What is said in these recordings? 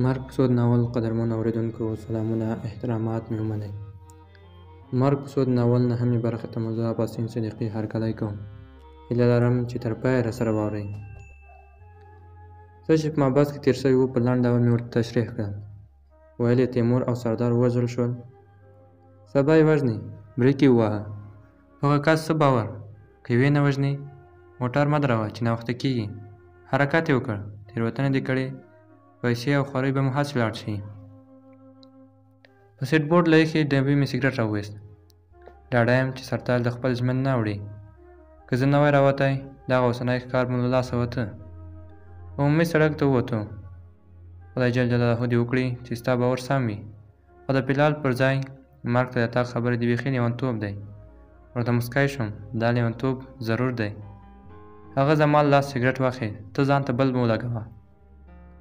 مرګ په سود ناول قدرمنو اورېدونکو سلامونه احترامات مې ومنئ. مرګ په سود ناول نهمې برخې ته موضوع عباسین صدیقي هرکلی کوم. هیله لرم چې تر پایه راسره واورئ. څه چې په مابحث کې تېر شوي وو په لنډ ډول مې ورته تشریح کړل. ویل یې تیمور او سردار ووژل شول. سبا یې وژني، بریک یې وواهه. هغه کس څه باور؟ که یې نه وژني، موټر مه دروه چې ناوخته کېږي. حرکت یې وکړ، تېروتنې دې کړې، پیسې او خوارۍ به مو هسې لاړ شي. په سیټ بورډ له ایښې ډبې مې سګرټ راوویست. ډاډه یم چې سرتال د خپل ژمن نه اوړي. که زه نه وای راوتی، دغه اوسنی ښکار مو له لاسه وته. عمومي سړک ته ووتو. خدای جل جلاله دې وکړي چې ستا باور سم وي، خو د بلال پر ځای مرګ ته د تګ خبرې د بیخي لیونتوب دی. ورته مسکی شوم، دا لیونتوب ضرور دی. هغه زما له لاس سګرټ واخیست. ته ځان ته بل مه ولګوه.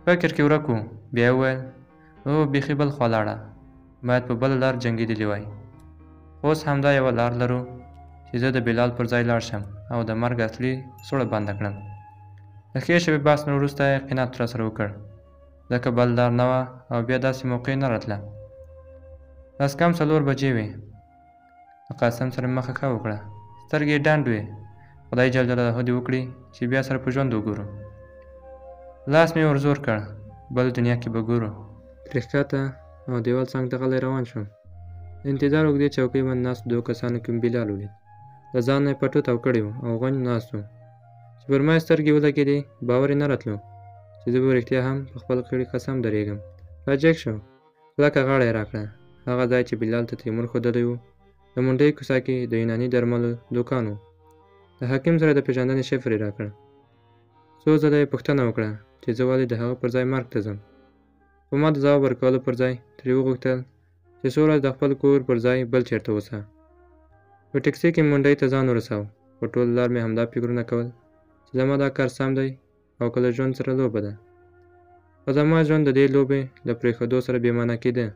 فکر کې ورک و. بیا یې وویل او بیخي بل خوا لاړه، باید په بله لار جنګېدلي وای. خو اوس همدا یوه لار لرو چې زه د بلال پر ځای لاړ شم او د مرګ اصلي سوړه بنده کړم. د ښې شپې بحث نه وروسته یې قناعت راسره وکړ، ځکه بل لار نه وه او بیا داسې موقع نه راتله. 4:10 بجې وې. د قاسم سره مخه ښه وکړه، سترګې یې ډنډ وې. خدای جل جلاله دې وکړي چې بیا سره په ژوند وګورو. لاس مې ور زور کړ، بل دنیا کې به ګورو. ترې ښکته او دیوال څنګ ته غلی روان شوم. د انتظار اوږدې چوکۍ باندې ناستو 2 کسانو کې مې بلال ولید. له ځان نه یې پټو تاو کړی و او غونج ناست و. چې پر ما یې سترګې ولګېدې، باور یې نه راتلو چې زه به رښتیا هم په خپل کړي قسم درېږم. راجګ شو، کلکه غاړه یې راکړه. هغه ځای چې بلال ته تیمور ښودلی و، د منډۍ کوڅه کې د یوناني درملو دوکان و. د حکیم سره د پېژندنې شفر یې راکړ. څو ځله یې پوښتنه وکړه چې زه ولې د هغه پر ځای مرګ ته ځم. خو ما د ځواب ورکولو پر ځای ترې وغوښتل چې څو ورځې د خپل کور پر ځای بل چېرته اوسه. په ټکسي کې منډۍ ته ځان ورساو. په ټوله لار مې همدا فکرونه کول چې زما دا کار سم دی او که له ژوند سره لوبه ده. خو زما ژوند د دې لوبې له پرېښودو سره بېمعنه کېده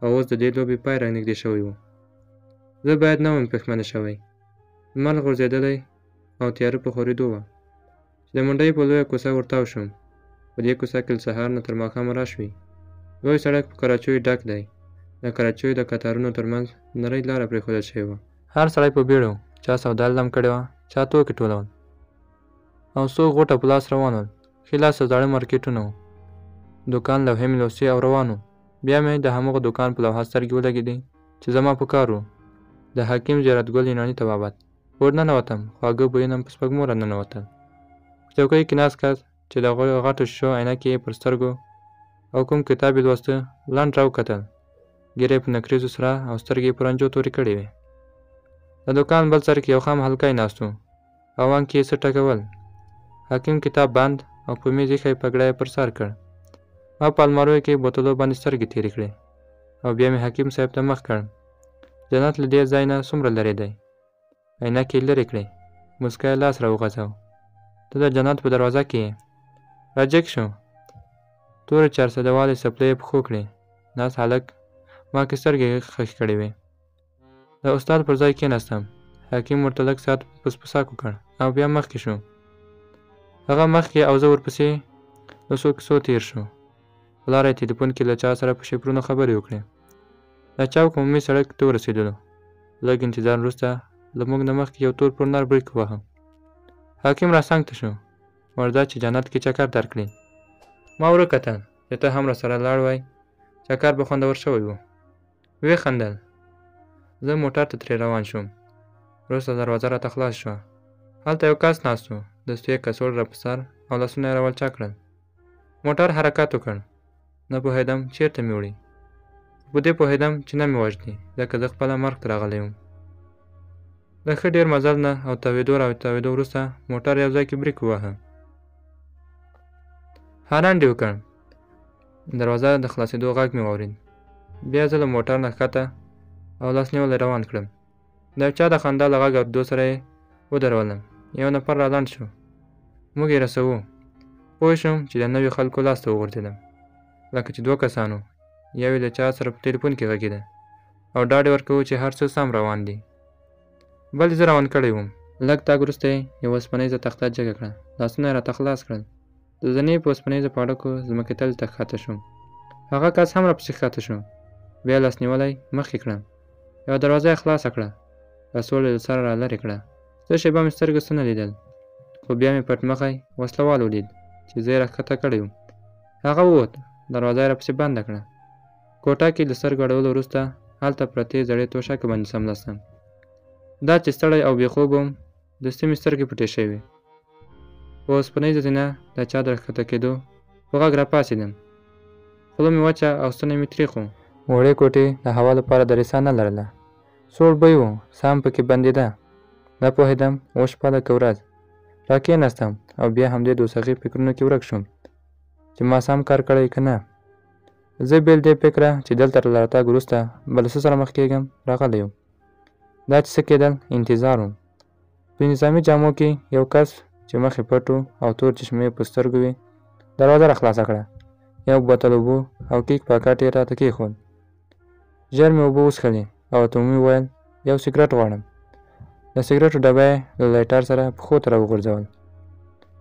او اوس د دې لوبې پای رانږدې شوی و. زه باید نه وم پښېمانه شوی. لمر غورځېدلی او تیاره په خورېدو وه چې د منډۍ په لویه کوڅه ورتاو شوم. په دې کوڅه کې له سهار نه تر ماښامه راشوي. لوی سړک په کراچیو ډک دی. د کراچیو د قطارونو ترمنځ نرۍ لاره پرېښودل شوې وه. هر سړی په بیړه و. چا سودا لم کړې وه، چا توکې ټولول او څوک غوټه په لاس روان ول. ښي لاس ته زاړه مارکېټونه وو. دوکان لوحې مې لوستې او روان وو. بیا مې د همغه دوکان په لوحه سترګې ولګېدې چې زما په کار وو. د حکیم زیارت ګل یوناني طبابت. ور ننوتم، خواږه بویونه مې په سپږمو راننوتل. په چوکۍ کې ناست کس چې د غټو شیشو عینکې یې پر سترګو او کوم کتاب یې لوسته لنډ راوکتل. ږیرې په نکریزو سره او سترګې یې په رنجو تورې کړې وې. د دوکان بل سر کې یو خام هلکی ناست و. هاوان کې یې څه ټکول. حکیم کتاب بند او په میز ایښی پګړی یې پر سر کړ. ما په الماریو کې بوتلو باندې سترګې تېرې کړې او بیا مې حکیم صاحب ته مخ کړ. جنت له دې ځای نه څومره لرې دی؟ عینکې یې لرې کړې. مسکی یې لاس راوغځاو. ته د جنت په دروازه کې یې. راجګ شو. تورې چارسدهوالې څپلۍ یې پښو کړې. ناست هلک ما کې سترګې خښ کړې وې. د استاد پر ځای کېناستم. حکیم ورته لږ ساعت پسپساک وکړ او بیا مخکې شو. هغه مخکې او زه ورپسې له څو کیسو تېر شو. په لاره یې تلیفون کې له چا سره په شیپرونو خبرې وکړې. د چوک عمومي سړک ته ورسېدلو. لږ انتظار وروسته له موږ نه مخکې یو تور پورنر بریک وواهه. حکیم راڅنګ ته شو. ورځه چې جنت کې چکر درکړې. ما وروکتل چې ته هم راسره لاړ وای، چکر به خوندور شوی و. ویې خندل. زه موټر ته ترې روان شوم. وروسته دروازه راته خلاص شوه. هلته یو کس ناست و. دستو یې کڅوړ را په سر او لاسونه یې راولچا کړل. موټر حرکت وکړ. نه پوهېدم چېرته مې وړي. په دې پوهېدم چې نه مې وژني، ځکه زه خپله مرګ ته راغلی وم. له ښه ډېر مزل نه او تاوېدو وروسته موټر یو ځای کې بریک وواهه. هارن دې وکړ. دروازه د خلاصېدو غږ مې واورېد. بیا زه له موټر نه ښکته او لاس نیولی روان کړم. د یو چا د خندا له غږ اورېدو سره یې ودرولم. یو نفر را لنډ شو. موږ یې رسوو. پوه شوم چې د نویو خلکو لاس ته وغورځېدم. لکه چې 2 کسانو. یو یې له چا سره په ټلیفون کې غږېده او ډاډ یې ورکوو چې هر څه سم روان دي. بل زه روان کړی وم. لږ تګ وروسته یې یوه اوسپنیزه تخته جګه کړه. لاسونه یې راته خلاص کړل. د زنې په اوسپنیزو پاړکو ځمکې تلې ته ښکته شوم. هغه کس هم راپسې ښکته شو. بیا لاس نیولی مخکې کړم. یوه دروازه یې خلاصه کړه. کڅوړه له سره را لرې کړه. څه شېبه مې سترګو څه نه لیدل، خو بیا مې پټ مخی وسلوال ولید چې زه یې راښکته کړی وم. هغه ووت، دروازه یې راپسې بنده کړه. کوټه کې له سترګو اړولو وروسته هلته پرتې زړې توشکې باندې څملاستم. دا چې ستړی او بې خوبه وم، دستي مې سترګې پټې شوې وې. په اوسپنیزه زینه د چا د راښکته کېدو په غږ راپاڅېدم. خوله مې وچه او ستونی مې تریخ و. وړې کوټې د هوا لپاره دریڅه نه لرله. سوړ بوی و، ساه هم پکې بندېده. نه پوهېدم اوس شپه ده که ورځ. راکېناستم او بیا همدې دوزخي فکرونو کې ورک شوم چې ما سم کار کړی که نه. زه بېل دې فکره چې دلته له راتګ وروسته به له څه سره مخ کېږم راغلی یم. دا چې څه کېدل انتظار وم. په نظامي جامو کې یو کس چې مخ یې پټ او تور چشمې په سترګو وې دروازه را خلاصه کړه. یو بوتل اوبه او کیک پاکټ یې راته کېښود. ژر مې اوبه وڅښلې او ورته مې وویل یو سګرټ غواړم. د سګرټو ډبه یې له لایټر سره پښو ته راوغورځول.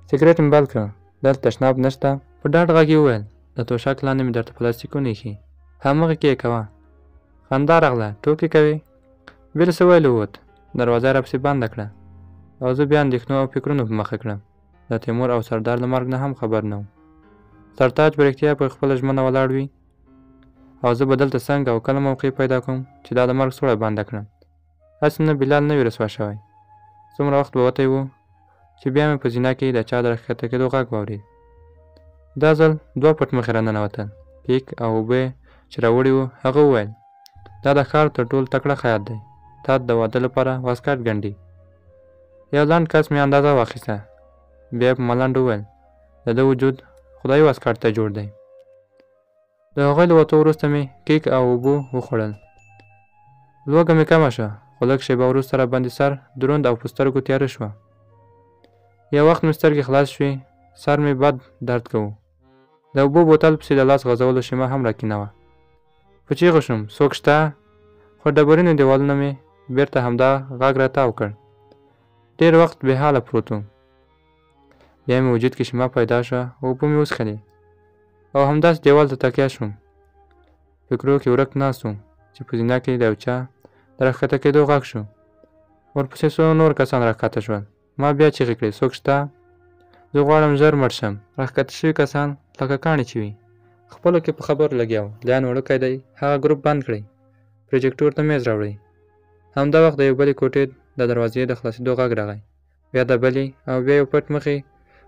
سګرټ مې بل کړ. دلته تشناب نشته. په ډاډ غږ یې وویل د توشک لاندې مې درته پلاستیکونه ایښي، همغې کې یې کوه. خندا راغله. ټوکې کوې؟ بل څه ویلو ووت. دروازه یې راپسې بنده کړه او زه بیا اندېښنو او فکرونو په مخه کړم. د تیمور او سردار له مرګ نه هم خبر نه وم. سرتاج په رښتیا په خپله ژمنه ولاړ وي او زه به دلته څنګه او کله موقع پیدا کوم چې دا د مرګ سوړه بنده کړم. هسې نه بلال نه وي رسوا شوی. څومره وخت به وتی و چې بیا مې په زینه کې د چا د راښکته کېدو غږ واورېد. دا ځل دوه پټ مخې راننوتل. کیک او اوبه چې راوړي وو هغه وویل دا د ښار تر ټولو تکړه خیاط دی. تا د واده لپاره واسکټ ګنډي. یو لنډ کس مې اندازه واخیسته. بیا په ملنډ وویل د ده وجود خدایي واسکټ ته جوړ دی. د هغوی له وتو وروسته مې کیک او اوبه وخوړل. لوږه مې کمه شوه، خو لږ شېبه وروسته راباندې سر دروند او په سترګو تیاره شوه. یو وخت مې سترګې خلاص شوې، سر مې بد درد کوو. د اوبو بوتل پسې د لاس غځولو شیمه هم راکې نه وه. په چیغو شوم څوک شته؟ خو ډبرینو دیوالونه مې بېرته همدا غږ راتاو کړ. ډېر وخت بې حاله پروت وم. بیا مې وجود کې شیمه پیدا شوه، اوبه مې وڅښلې او همداسې دیوال ته تکیه شوم. فکرو کې ورک ناست وم چې په زینه کې د یو چا د راښکته کېدو غږ شو. ورپسې څو نور کسان راښکته شول. ما بیا چیغې کړې څوک شته؟ زه غواړم ژر مړ شم. راښکته شوي کسان لکه کاڼي چې وي خپلو کې په خبرو لګیا و. لیان وړوکی دی، هغه ګروپ بند کړئ. پروجیکټور ته میز راوړئ. همدا وخت د یو بلې کوټې د دروازې د خلاصېدو غږ راغی. بیا د بلې او بیا یو پټ مخې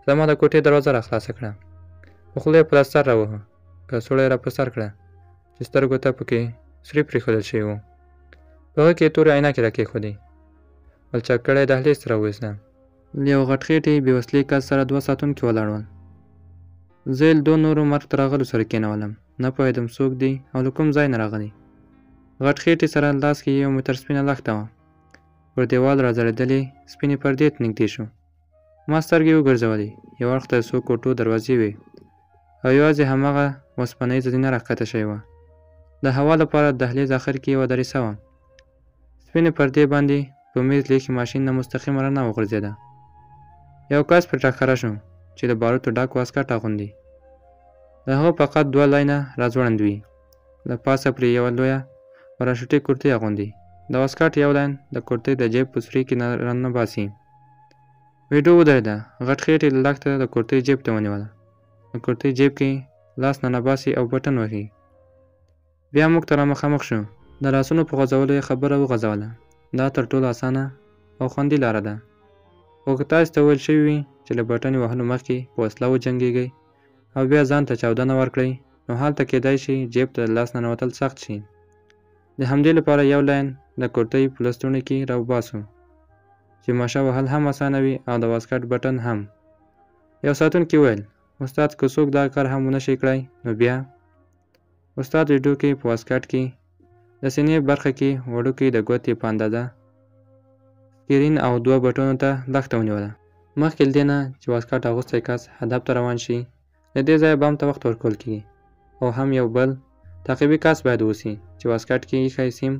زما د کوټې دروازه را خلاصه کړه. په خوله یې پلاستر راوهه. کڅوړه یې را په سر کړه چې سترګو ته پکې سرې پرېښودل شوي وو. په هغه کې یې تورې عینکې را کېښودې. بل چک کړی دهلیز ته راوویستم. له یو غټخېټې بې وسلې کس سره دوه ساتونکي ولاړ ول. زه یې له دوه نورو مرګ ته راغلو سره کېنولم. نه پوهېدم څوک دی او له کوم ځای نه راغلی. غټخېټې سره لاس کې یو متر سپینه لښته وه. پر دیوال را ځړېدلې سپینې پردې ته نږدې شو. ما سترګې وګرځولې. یو اړخ ته د څو کوټو دروازې وې او یوازې هماغه اوسپنیزه زینه راښکته شوې وه. د هوا لپاره د دهلیز اخر کې یوه دریڅه وه. سپینې پردې باندې په میز لیکې ماشین نه مستقیمه رڼا وغورځېده. یو کس پرې راښکاره شو چې د باروتو ډک واسکټ اغوندي. د هغه فقط دوه لاینه راځوړند وي. له پاسه پرې یوه لویه پراشوټي کورتۍ اغوندي. د واسکټ یو لاین د کورتۍ د جیب په سوري کې رانه باسي. ویډیو ودرېده. غټخېټې له لښته د کورتۍ جیب ته ونیوله. د کورتۍ جیب کې لاس ننباسي او بټن وهي. بیا موږ ته را مخامخ شو. د لاسونو په غځولو یې خبره وغځوله. دا تر ټولو اسانه او خوندي لاره ده. خو که تاسې ته ویل شوي وي چې له بټنې وهلو مخکې په وسله وجنګېږئ او بیا ځان ته چاودنه ورکړئ، نو هلته کېدای شي جیب ته د لاس ننوتل سخت شي. د همدې لپاره یو لاین د کورتۍ په لستوڼي کې راوباسو چې ماشه وهل هم اسانه وي او د واسکټ بټن هم. یو ساتونکي وویل استاد که څوک دا کار هم ونه شي کړی نو بیا؟ استاد ویډیو کې په واسکټ کې د سینې برخه کې وړوکې د ګوتې په اندازه سکرین او دوه بټنو ته لښته ونیوله. مخکې له دې نه چې واسکټ اغوستی کس هدف ته روان شي، له دې ځایه بم ته وخت ورکول کېږي او هم یو بل تعقیبي کس باید اوسي چې واسکټ کې ایښی سیم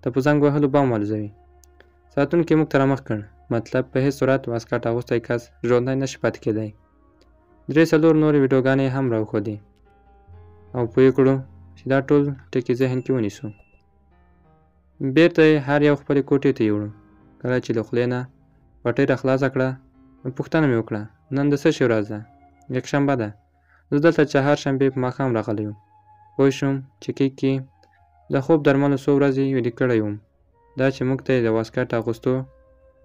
ته په زنګ وهلو بم والوځوي. ساتونکي موږ ته رامخ کړ. مطلب په هېڅ صورت واسکټ اغوستی کس ژوندی نشي پاتې کېدی. 3-4 نورې ویډیوګانې هم راوښودې او پوه کړو چې دا ټول ټکي ذهن کې ونیسو. بیرته یې هر یو خپلې کوټې ته یوړو. کله چې له خولې نه پټۍ راخلاصه کړه نو پوښتنه مې وکړه نن د څه شي ورځ ده؟ یکشنبه ده. زه دلته چهارشنبې په ماښام راغلی یم. پوه شوم چې کیک کې د خوب درملو څو ورځې ویلي کړی وم. دا چې موږ ته یې د واسکټ اغوستو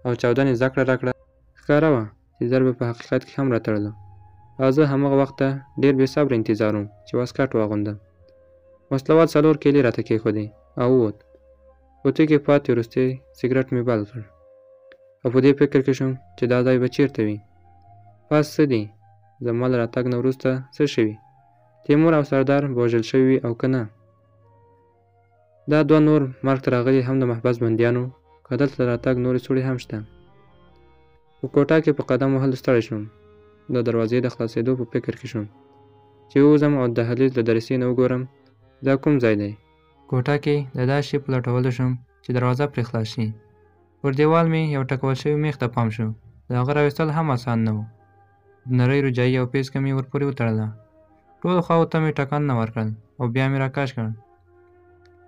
او چاودنې زده کړه راکړه ښکاره وه چې زر به په حقیقت کې هم راتړلو. او زه هماغه وخته ډېر بې صبره انتظار وم چې واسکټ واغوندم. وسلوال 4 کیلې راته کېښودې او ووت. کوټې کې پاتې وروستی سګرټ مې بل کړ او په دې فکر کې شوم چې دا ځای به چېرته وي. پاس څه دي؟ زما له راتګ نه وروسته څه شوي؟ تیمور او سردار به وژل شوي وي او که نه؟ دا 2 نور مرګ ته راغلي هم د محبس بندیانو که دلته د راتګ نورې سوړې هم شته. په کوټه کې په قدم وهلو ستړی شوم. د دروازې د خلاصېدو په فکر کې شوم چې ووځم او د دهلیز له درسي نه وګورم دا کوم ځای دی. کوټه کې د داسې شي په لټولو شوم چې دروازه پرې خلاص شي. پر دیوال مې یو ټکول شوی میخ ته پام شو. د هغه راویستل هم اسان نه و. د نرۍ روجایي او پیسکه مې ورپورې وتړله. ټولو خواو ته مې ټکان نه ورکړل او بیا مې راکاش کړ.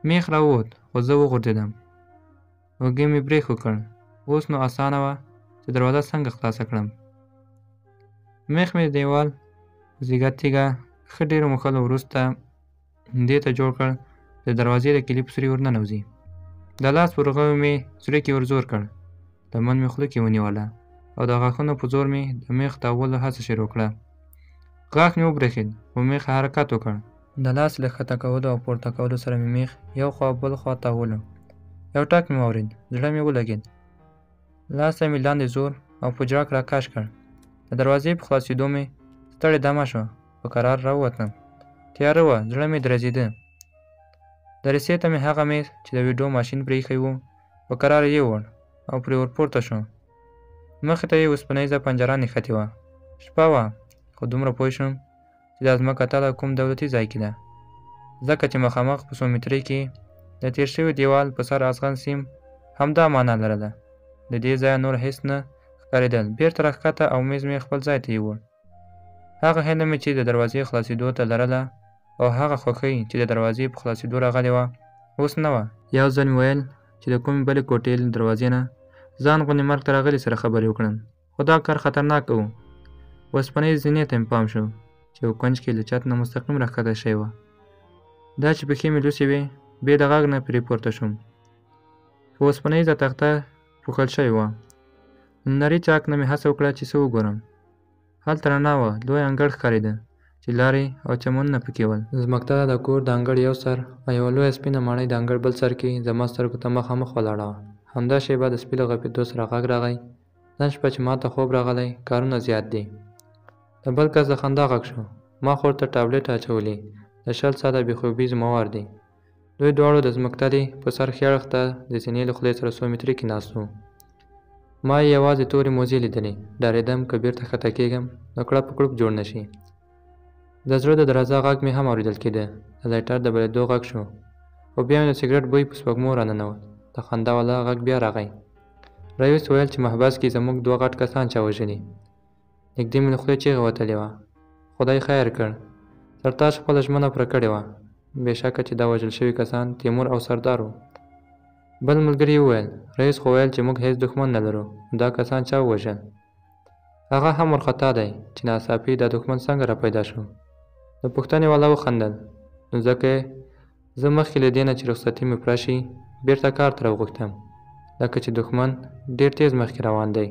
میخ راووت خو زه وغورځېدم. اوږې مې برېښ وکړ. اوس نو اسانه وه چې دروازه څنګه خلاصه کړم. میخ مې د دیوال په زیږه تیږه ښه ډېرو موښلو وروسته دې ته جوړ کړ د دروازې د کلي په سوري ورننوځي. د لاس په رغوی مې زړه کې ورزور کړ. لمن مې خوله کې ونیوله او د غاښونو په زور مې د میخ تاولو هڅه شروع کړه. غاښ مې وبرېښېد خو میخ حرکت وکړ. د لاس له ښکته کولو او پورته کولو سره مې میخ یو خوا بل خوا تاولو. یو ټک مې واورېد. زړه مې ولګېد. لاس ته مې لاندې زور او په جړک راکش کړ. د دروازې په خلاصېدو مې ستړې دمه شوه. په کرار راووتم. تیاره وه. زړه مې درزېده. درسې ته مې هغه میز چې د ویډیو ماشین پرې ایښی و په کراره یووړ او پرې ورپورته شو. مخې ته یې اوسپنیزه پنجره نښتې وه. شپه وه خو دومره پوه شوم چې دا ځمکه تله کوم دولتي ځای کې ده. ځکه چې مخامخ په 100 مترۍ کې د تېر شوي دیوال په سر ازغن سیم همدا معنا لرله. د دې ځایه نور هېڅ نه ښکارېدل. بېرته راښکته او میز مې خپل ځای ته یووړ. هغه هیله مې چې د دروازې خلاصېدو ته لرله او هغه خوښۍ چې د دروازې په خلاصېدو راغلې وه اوس نه وه. یو ځل مې ویل چې د کومې بلې کوټې له دروازې نه ځان غوندې مرګ ته راغلي سره خبرې وکړم. خو دا کار خطرناک و. اوسپنیز زینې ته مې پام شو چې یو کونج کې له چت نه مستقیم راښکته شوې وه. دا چې پښې مې لوڅې وې بې د غږ نه پرې پورته شوم. په اوسپنیزه تخته پوښل شوې وه. نري چاک نه مې هڅه وکړه چې څه وګورم. هلته رڼا وه. لوی انګړ ښکارېده چې لارې او چمنونه پکې ول. ځمکته د کور د انګړ یو سر او یوه لویه سپینه ماڼۍ د انګړ بل سر کې زما سترګو ته مخامخ ولاړه وه. همدا شېبه د سپي له غپېدو سره غږ راغی. نن شپه چې ما ته خوب راغلی کارونه زیات دي. د بل کس د خندا غږ شو. ما خور ته ټابلیټ اچولي. د 20 ساعته بېخوبي ذمهوار دی. دوی دواړو د ځمکتلې په سر ښي اړخ ته د سینې له خولې سره 100 مترۍ کې ناست وو. ما یې یوازې تورې موزې لیدلې. ډارېدم که بېرته ښکته کېږم نو کړپ کړوپ جوړ نه شي. د زړه د درزا غږ مې هم اورېدل کېده. د لایټر د بلېدو غږ شو او بیا مې د سګرټ بوی په سپږمو راننوت. د خندا والا غږ بیا راغی. رئیس ویل چې محبس کې زموږ 2 غټ کسان چا وژلي. نږدې مې له خولې چیغه وتلې وه. خدای خیر کړ. سرتاج خپله ژمنه پوره کړې وه. بېشکه چې دا وژل شوي کسان تیمور او سردار وو. بل ملګري وویل رئیس خو ویل چې موږ هېڅ دښمن نه لرو. دا کسان چا ووژل؟ هغه هم ورخطا دی چې ناڅاپي دا دښمن څنګه را پیدا شو. د پوښتنې والا وخندل. نو ځکه زه مخکې له دې نه چې رخصتي مې پوره شي بېرته کار ته راوغوښتم لکه چې دښمن ډېر تیز مخکې روان دی.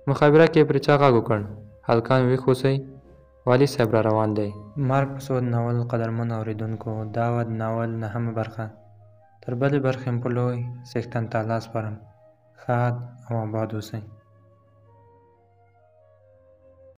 مخابره کې پرې چا غږ وکړ. هلکان ویښ اوسئ والي صاحب را روان دی. مارک پسود ناول قدرمنو اورېدونکو دا وه د ناول 9مه برخه. تر بلې برخې مو په لوی څښتن تعالی سپارم. ښاد او آباد اوسئ.